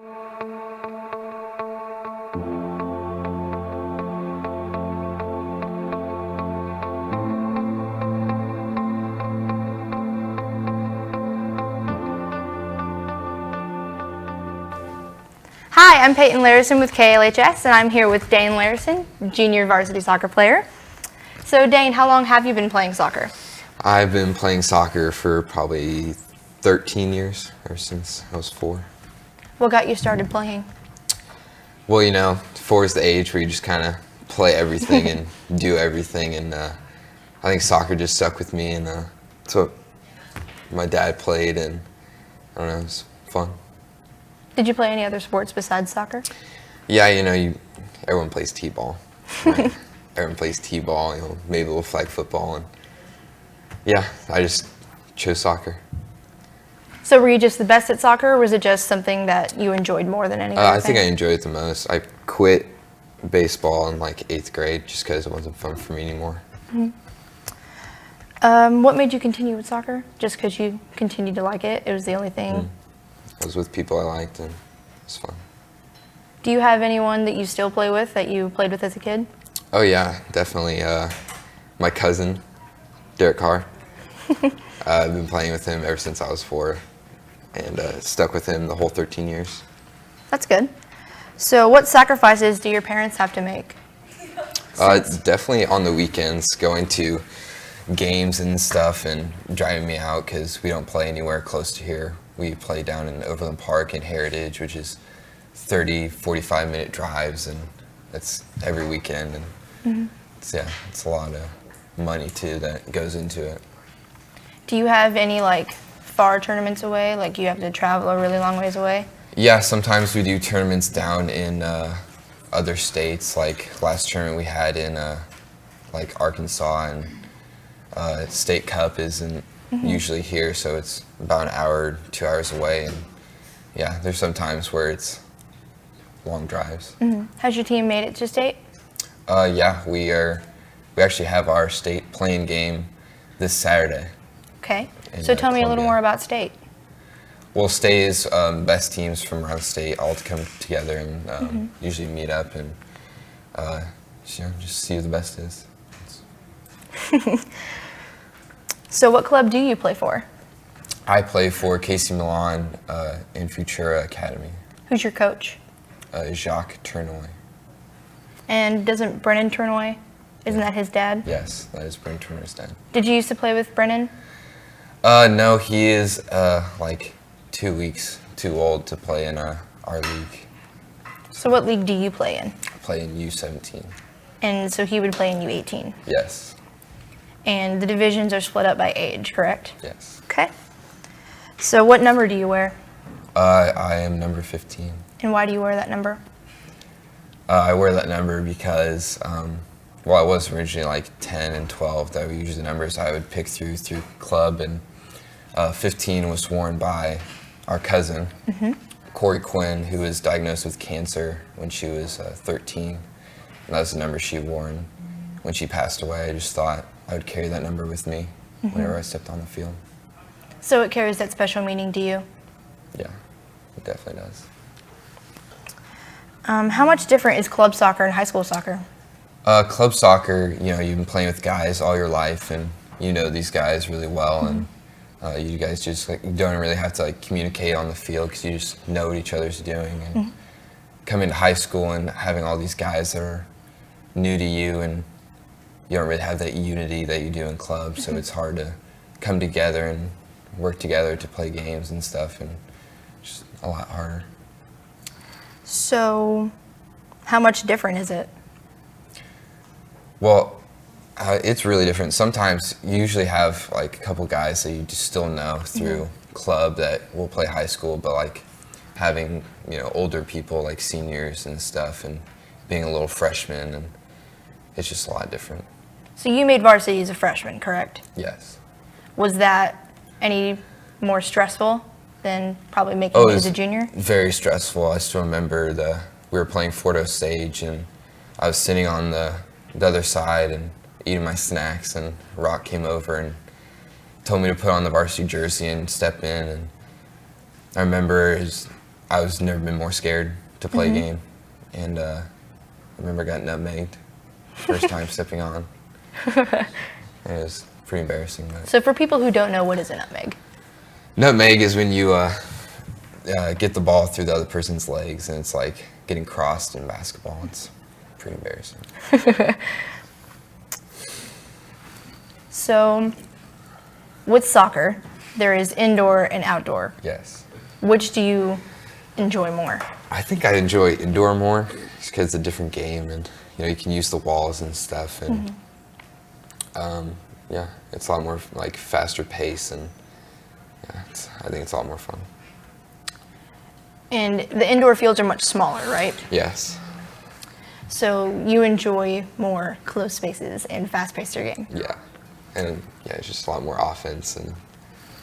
Hi, I'm Peyton Larrason with KLHS, and I'm here with Dane Larrason, junior varsity soccer player. So Dane, how long have you been playing soccer? I've been playing soccer for probably 13 years, ever since I was 4. What got you started playing? Well, 4 is the age where you just kind of play everything and do everything, and I think soccer just stuck with me, and that's what my dad played, and I don't know, it was fun. Did you play any other sports besides soccer? Yeah, everyone plays t-ball. Right? Everyone plays t-ball, maybe a little flag football, and yeah, I just chose soccer. So were you just the best at soccer, or was it just something that you enjoyed more than anything? I think I enjoyed it the most. I quit baseball in like 8th grade just because it wasn't fun for me anymore. Mm-hmm. What made you continue with soccer? Just because you continued to like it? It was the only thing? Mm. I was with people I liked, and it was fun. Do you have anyone that you still play with that you played with as a kid? Oh yeah, definitely. My cousin, Derek Carr. I've been playing with him ever since I was 4, and stuck with him the whole 13 years. That's good. So what sacrifices do your parents have to make? Definitely on the weekends, going to games and stuff and driving me out because we don't play anywhere close to here. We play down in Overland Park in Heritage, which is 30, 45-minute drives, and that's every weekend. And it's a lot of money too that goes into it. Do you have any far tournaments away? Like you have to travel a really long ways away? Yeah, sometimes we do tournaments down in other states. Like last tournament we had in Arkansas, and State Cup isn't usually here, so it's about an hour, 2 hours away. And yeah, there's some times where it's long drives. Has your team made it to state? Yeah, we actually have our state playing game this Saturday. Okay, so tell me a little more about state. Well, state is best teams from around the state all to come together and usually meet up and just see who the best is. So what club do you play for? I play for KC Milan in Futura Academy. Who's your coach? Jacques Tournoy. And doesn't Brennan Tournoy, isn't that his dad? Yes, that is Brennan Tournoy's dad. Did you used to play with Brennan? No, he is 2 weeks too old to play in our league. So what league do you play in? I play in U17. And so he would play in U18? Yes. And the divisions are split up by age, correct? Yes. Okay. So what number do you wear? I am number 15. And why do you wear that number? I wear that number because, I was originally 10 and 12. That were usually the numbers I would pick through club, and 15 was worn by our cousin, Corey Quinn, who was diagnosed with cancer when she was 13. And that was the number she wore, and when she passed away, I just thought I would carry that number with me whenever I stepped on the field. So it carries that special meaning to you? Yeah, it definitely does. How much different is club soccer and high school soccer? Club soccer, you've been playing with guys all your life, and you know these guys really well, and you guys just you don't really have to communicate on the field because you just know what each other's doing. And coming to high school and having all these guys that are new to you, and you don't really have that unity that you do in clubs, so it's hard to come together and work together to play games and stuff, and just a lot harder. So how much different is it? Well, it's really different. Sometimes you usually have a couple guys that you just still know through club that will play high school, but having older people like seniors and stuff, and being a little freshman, and it's just a lot different. So you made varsity as a freshman, correct? Yes. Was that any more stressful than probably making it as a junior? Very stressful. I still remember we were playing Fort Osage, and I was sitting on the other side and eating my snacks, and Rock came over and told me to put on the varsity jersey and step in. And I remember I was never been more scared to play a game, and I remember I got nutmegged first time stepping on. It was pretty embarrassing. But. So for people who don't know, what is a nutmeg? Nutmeg is when you get the ball through the other person's legs, and it's like getting crossed in basketball. It's pretty embarrassing. So with soccer, there is indoor and outdoor. Yes. Which do you enjoy more? I think I enjoy indoor more just because it's a different game, and you can use the walls and stuff, and yeah, it's a lot more like faster pace, and yeah, I think it's a lot more fun. And the indoor fields are much smaller, right? Yes. So you enjoy more close spaces and fast-paced game. Yeah, and yeah, it's just a lot more offense and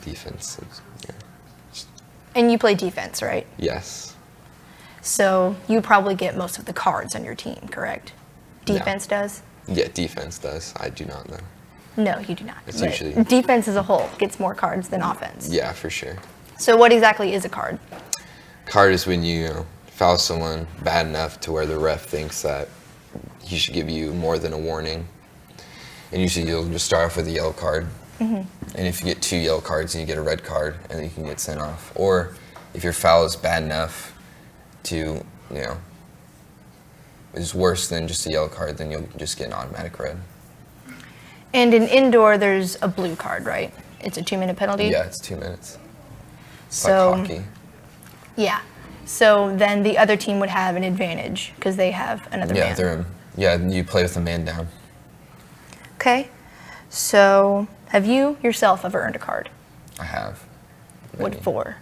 defense. And, yeah. And you play defense, right? Yes. So you probably get most of the cards on your team, correct? Defense does? Yeah, defense does. I do not know. No, you do not. It's But usually defense as a whole gets more cards than offense. Yeah, for sure. So what exactly is a card? Card is when you foul someone bad enough to where the ref thinks that he should give you more than a warning. And usually you'll just start off with a yellow card. And if you get 2 yellow cards, then you get a red card, and then you can get sent off. Or if your foul is bad enough to, is worse than just a yellow card, then you'll just get an automatic red. And in indoor, there's a blue card, right? It's a 2-minute penalty? Yeah, it's 2 minutes. It's So, like hockey. yeah. So then the other team would have an advantage because they have another man. You play with a man down. Okay. So have you yourself ever earned a card? I have. What Maybe. for?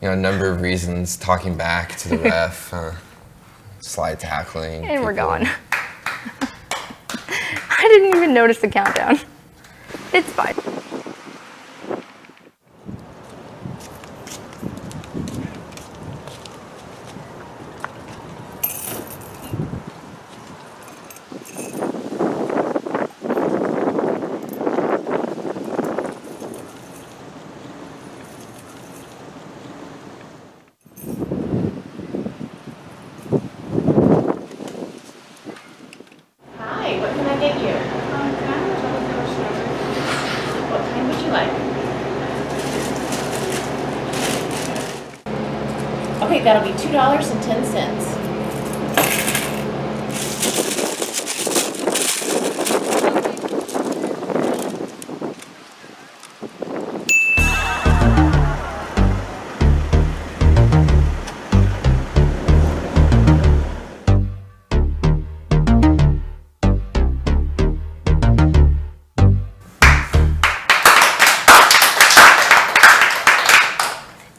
A number of reasons, talking back to the ref, slide tackling. And we're gone. I didn't even notice the countdown. It's fine. Hi, what can I get you? What kind would you like? Okay, that'll be $2.10.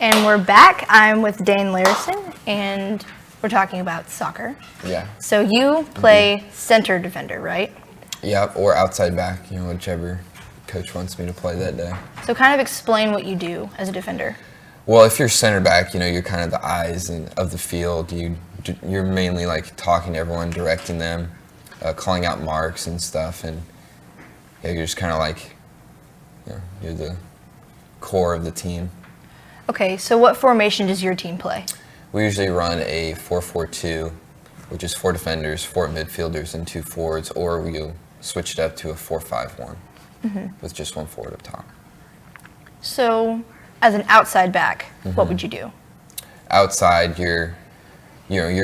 And we're back. I'm with Peyton Larrason, and we're talking about soccer. Yeah. So you play center defender, right? Yeah, or outside back, whichever coach wants me to play that day. So kind of explain what you do as a defender. Well, if you're center back, you're kind of the eyes of the field. You're mainly like talking to everyone, directing them, calling out marks and stuff, and you're just kind of like, you're the core of the team. Okay, so what formation does your team play? We usually run a 4-4-2, which is 4 defenders, 4 midfielders, and 2 forwards, or we'll switch it up to a 4-5-1 with just 1 forward up top. So as an outside back, what would you do? Outside, you're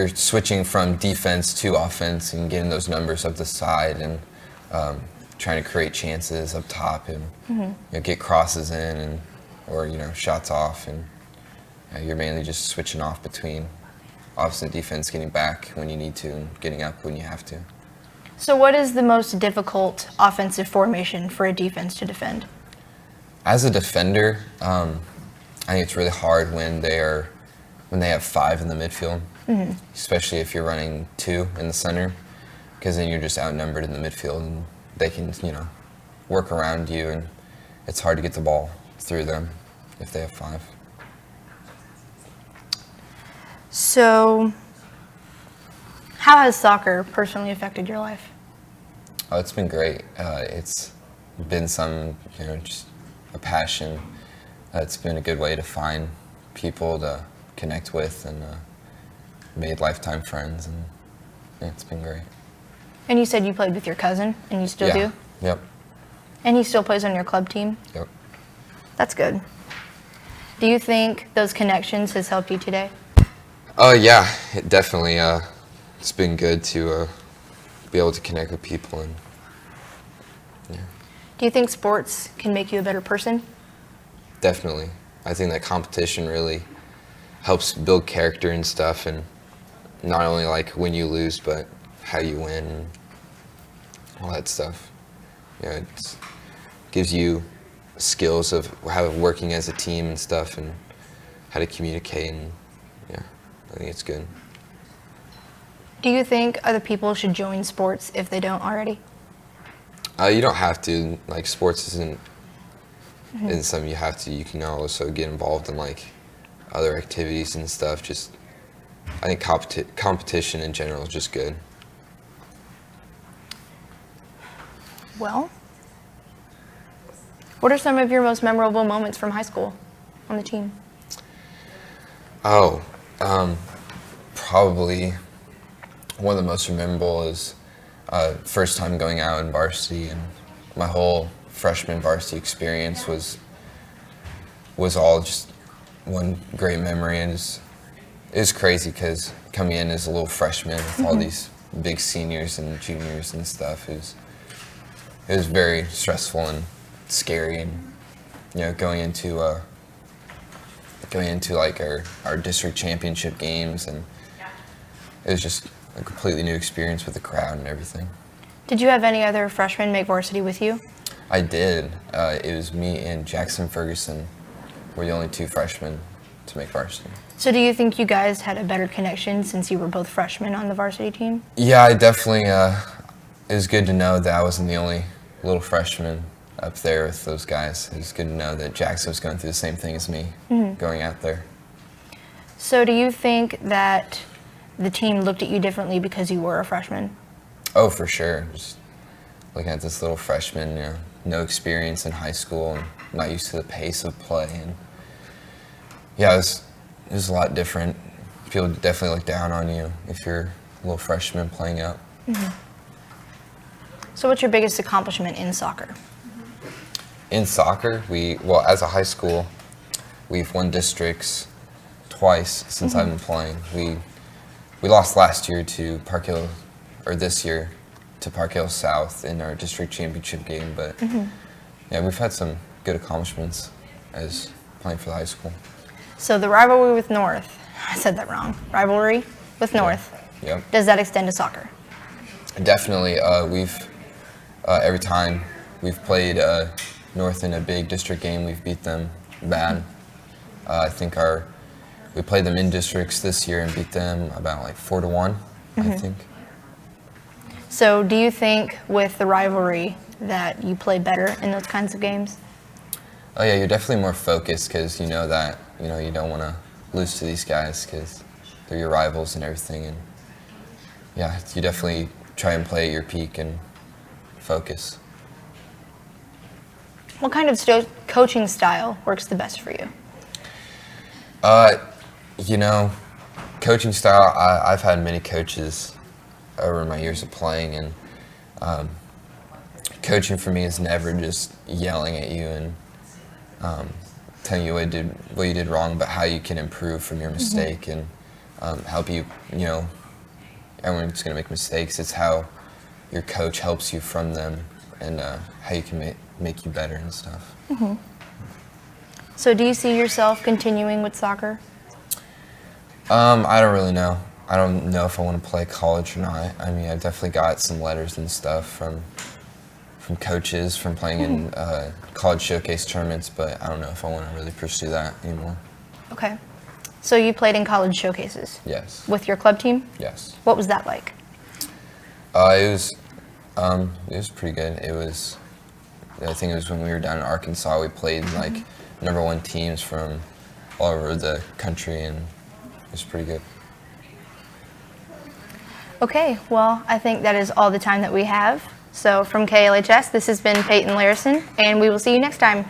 switching from defense to offense and getting those numbers up the side and trying to create chances up top and get crosses in or shots off, and you're mainly just switching off between offense and defense, getting back when you need to and getting up when you have to. So what is the most difficult offensive formation for a defense to defend? As a defender, I think it's really hard when they have 5 in the midfield, especially if you're running 2 in the center, because then you're just outnumbered in the midfield and they can work around you, and it's hard to get the ball through them if they have 5. So how has soccer personally affected your life? Oh, it's been great. It's been just a passion. It's been a good way to find people to connect with, and made lifetime friends, and yeah, it's been great. And you said you played with your cousin, and you still do? Yep. And he still plays on your club team? Yep. That's good. Do you think those connections has helped you today? Oh yeah, it definitely. It's been good to be able to connect with people, and yeah. Do you think sports can make you a better person? Definitely. I think that competition really helps build character and stuff, and not only like when you lose, but how you win, and all that stuff. Yeah, it gives you skills of how working as a team and stuff, and how to communicate, and yeah, I think it's good. Do you think other people should join sports if they don't already? You don't have to. Like, sports isn't something you have to. You can also get involved in like other activities and stuff. Just, I think competition in general is just good. Well, what are some of your most memorable moments from high school on the team? Oh, probably one of the most memorable is first time going out in varsity, and my whole freshman varsity experience was all just one great memory, and it was crazy because coming in as a little freshman with all these big seniors and juniors and stuff, it was very stressful and scary, and you know, going into like our district championship games, and it was just a completely new experience with the crowd and everything. Did you have any other freshmen make varsity with you? I did. It was me and Jackson Ferguson were the only two freshmen to make varsity. So do you think you guys had a better connection since you were both freshmen on the varsity team? Yeah, I definitely, it was good to know that I wasn't the only little freshman up there with those guys. It was good to know that Jackson was going through the same thing as me, going out there. So do you think that the team looked at you differently because you were a freshman? Oh, for sure. Just looking at this little freshman, you know, no experience in high school and not used to the pace of play. And yeah, it was a lot different. People definitely look down on you if you're a little freshman playing out. So what's your biggest accomplishment in soccer? In soccer, well, as a high school, we've won districts twice since I've been playing. We lost last year to Park Hill, or this year to Park Hill South in our district championship game, but yeah, we've had some good accomplishments as playing for the high school. So the rivalry with North, I said that wrong, rivalry with North, Yep. does that extend to soccer? Definitely. Every time we've played North in a big district game, we've beat them bad. I think we played them in districts this year and beat them about like 4-1, I think. So do you think with the rivalry that you play better in those kinds of games? Oh yeah, you're definitely more focused because you know that you don't want to lose to these guys because they're your rivals and everything. And yeah, you definitely try and play at your peak and focus. What kind of coaching style works the best for you? Coaching style, I've had many coaches over my years of playing, and coaching for me is never just yelling at you and telling you what you did wrong, but how you can improve from your mistake and help you. Everyone's going to make mistakes. It's how your coach helps you from them, and how you can make you better and stuff. So do you see yourself continuing with soccer? I don't really know. I don't know if I want to play college or not. I mean, I've definitely got some letters and stuff from coaches from playing in college showcase tournaments, but I don't know if I want to really pursue that anymore. Okay. So you played in college showcases? Yes. With your club team? Yes. What was that like? It was pretty good. I think it was when we were down in Arkansas. We played like #1 teams from all over the country, and it was pretty good. Okay, well, I think that is all the time that we have. So from KLHS, this has been Peyton Larrason, and we will see you next time.